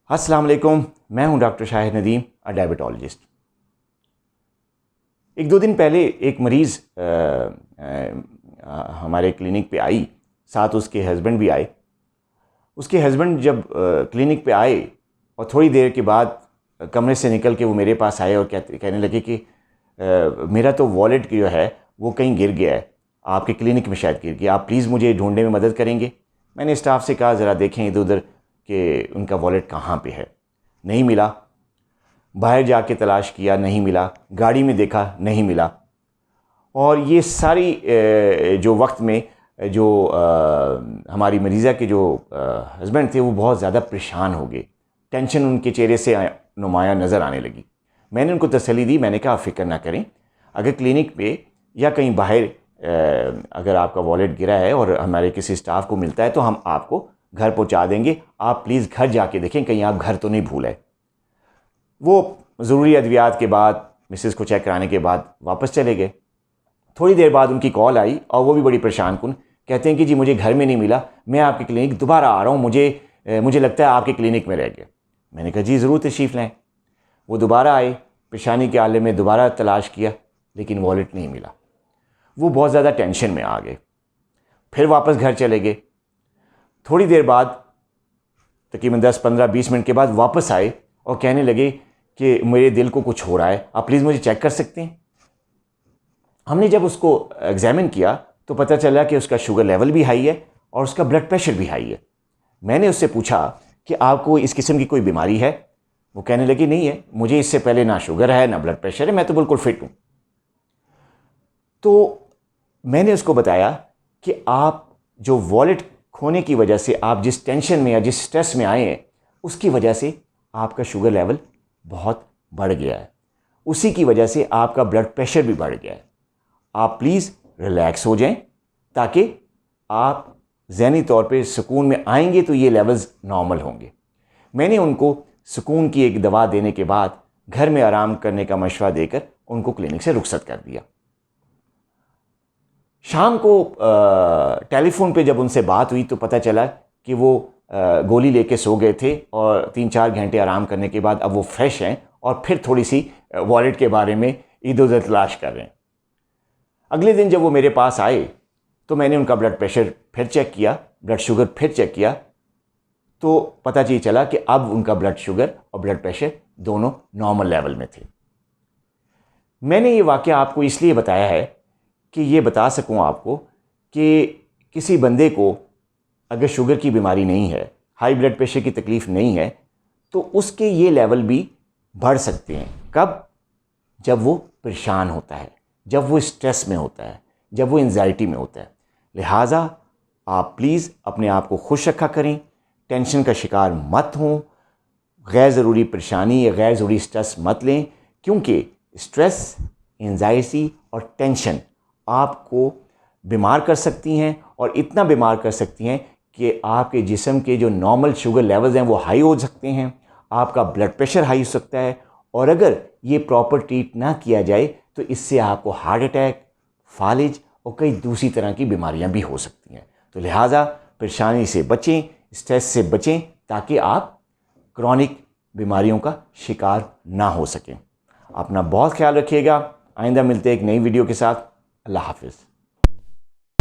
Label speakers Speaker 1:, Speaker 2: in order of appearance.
Speaker 1: अस्सलाम वालेकुम, मैं हूं डॉक्टर शाहिद नदीम, डायबिटोलॉजिस्ट। एक दो दिन पहले एक मरीज़ हमारे क्लिनिक पे आई, साथ उसके हस्बैंड भी आए। उसके हस्बैंड जब क्लिनिक पे आए और थोड़ी देर के बाद कमरे से निकल के वो मेरे पास आए और कहने लगे कि मेरा तो वॉलेट जो है वो कहीं गिर गया है, आपके क्लिनिक में शायद गिर गया, आप प्लीज़ मुझे ढूंढने में मदद करेंगे। मैंने स्टाफ से कहा ज़रा देखें इधर उधर कि उनका वॉलेट कहाँ पे है। नहीं मिला। बाहर जाके तलाश किया, नहीं मिला। गाड़ी में देखा, नहीं मिला। और ये सारी जो वक्त में जो हमारी मरीज़ा के जो हस्बैंड थे वो बहुत ज़्यादा परेशान हो गए। टेंशन उनके चेहरे से नुमायाँ नज़र आने लगी। मैंने उनको तसल्ली दी, मैंने कहा आप फ़िक्र ना करें, अगर क्लिनिक पे या कहीं बाहर अगर आपका वॉलेट गिरा है और हमारे किसी स्टाफ को मिलता है तो हम आपको घर पहुंचा देंगे, आप प्लीज़ घर जाके देखें कहीं आप घर तो नहीं भूल आए। वो ज़रूरी अद्वियात के बाद मिसेस को चेक कराने के बाद वापस चले गए। थोड़ी देर बाद उनकी कॉल आई और वो भी बड़ी परेशान कुन, कहते हैं कि जी मुझे घर में नहीं मिला, मैं आपके क्लिनिक दोबारा आ रहा हूँ, मुझे लगता है आपके क्लिनिक में रह गया। मैंने कहा जी ज़रूर तशरीफ़ लाएँ। वो दोबारा आए, परेशानी के आले में दोबारा तलाश किया, लेकिन वॉलेट नहीं मिला। वो बहुत ज़्यादा टेंशन में आ गए, फिर वापस घर चले गए। थोड़ी देर बाद तकरीबन 10-15-20 मिनट के बाद वापस आए और कहने लगे कि मेरे दिल को कुछ हो रहा है, आप प्लीज़ मुझे चेक कर सकते हैं। हमने जब उसको एग्ज़ामिन किया तो पता चला कि उसका शुगर लेवल भी हाई है और उसका ब्लड प्रेशर भी हाई है। मैंने उससे पूछा कि आपको इस किस्म की कोई बीमारी है? वो कहने लगी नहीं है, मुझे इससे पहले ना शुगर है ना ब्लड प्रेशर है, मैं तो बिल्कुल फिट हूँ। तो मैंने उसको बताया कि आप जो वॉलेट खोने की वजह से आप जिस टेंशन में या जिस स्ट्रेस में आए हैं उसकी वजह से आपका शुगर लेवल बहुत बढ़ गया है, उसी की वजह से आपका ब्लड प्रेशर भी बढ़ गया है। आप प्लीज़ रिलैक्स हो जाएं ताकि आप ज़हनी तौर पे सुकून में आएंगे तो ये लेवल्स नॉर्मल होंगे। मैंने उनको सुकून की एक दवा देने के बाद घर में आराम करने का मशवरा देकर उनको क्लिनिक से रुखसत कर दिया। शाम को टेलीफोन पे जब उनसे बात हुई तो पता चला कि वो गोली लेके सो गए थे और 3-4 घंटे आराम करने के बाद अब वो फ्रेश हैं और फिर थोड़ी सी वॉलेट के बारे में इधर उधर तलाश कर रहे हैं। अगले दिन जब वो मेरे पास आए तो मैंने उनका ब्लड प्रेशर फिर चेक किया, ब्लड शुगर फिर चेक किया, तो पता ये चला कि अब उनका ब्लड शुगर और ब्लड प्रेशर दोनों नॉर्मल लेवल में थे। मैंने ये वाक़या आपको इसलिए बताया है कि ये बता सकूं आपको कि किसी बंदे को अगर शुगर की बीमारी नहीं है, हाई ब्लड प्रेशर की तकलीफ़ नहीं है, तो उसके ये लेवल भी बढ़ सकते हैं। कब? जब वो परेशान होता है, जब वो स्ट्रेस में होता है, जब वो एंजाइटी में होता है। लिहाजा आप प्लीज़ अपने आप को खुश रखा करें, टेंशन का शिकार मत हों, गैर ज़रूरी परेशानी या गैर ज़रूरी स्ट्रेस मत लें, क्योंकि स्ट्रेस, एंजाइटी और टेंशन आपको बीमार कर सकती हैं और इतना बीमार कर सकती हैं कि आपके जिस्म के जो नॉर्मल शुगर लेवल्स हैं वो हाई हो सकते हैं, आपका ब्लड प्रेशर हाई हो सकता है, और अगर ये प्रॉपर ट्रीट ना किया जाए तो इससे आपको हार्ट अटैक, फालिज और कई दूसरी तरह की बीमारियां भी हो सकती हैं। तो लिहाजा परेशानी से बचें, स्ट्रेस से बचें, ताकि आप क्रॉनिक बीमारियों का शिकार ना हो सकें। अपना बहुत ख्याल रखिएगा। आइंदा मिलते हैं एक नई वीडियो के साथ। अल्लाह हाफ़िज़।